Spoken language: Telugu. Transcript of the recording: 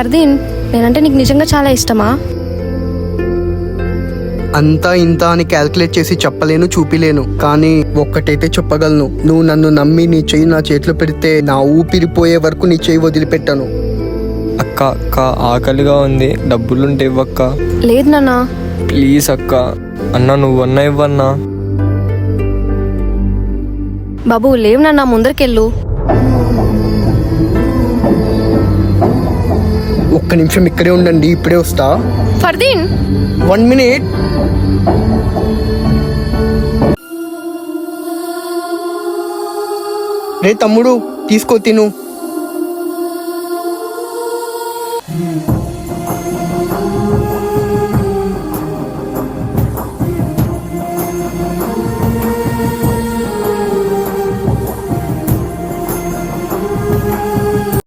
ఫర్దీన్, నేనంటే నీకు నిజంగా చాలా ఇష్టమా? అంతా ఇంత అని క్యాల్కులేట్ చేసి చెప్పలేను, చూపిలేను. కానీ ఒక్కటైతే చెప్పగలను, నువ్వు నన్ను నమ్మి నీ చెయ్యి నా చేతిలో పెడితే నా ఊపిరిపోయే వరకు నీ చెయ్యి వదిలిపెట్టాను. అక్క అక్క ఆకలిగా ఉంది, డబ్బులుంటే ఇవ్వక్క. లేదు నాన్న. ప్లీజ్ అక్క. అన్న నువ్వన్నా ఇవ్వన్నా. బాబు లేవు నాన్న, ముందరికెళ్ళు. ఒక్క నిమిషం ఇక్కడే ఉండండి, ఇప్పుడే వస్తా. ఫర్దీన్ 1 minute. రే తమ్ముడు, తీసుకో, తిను.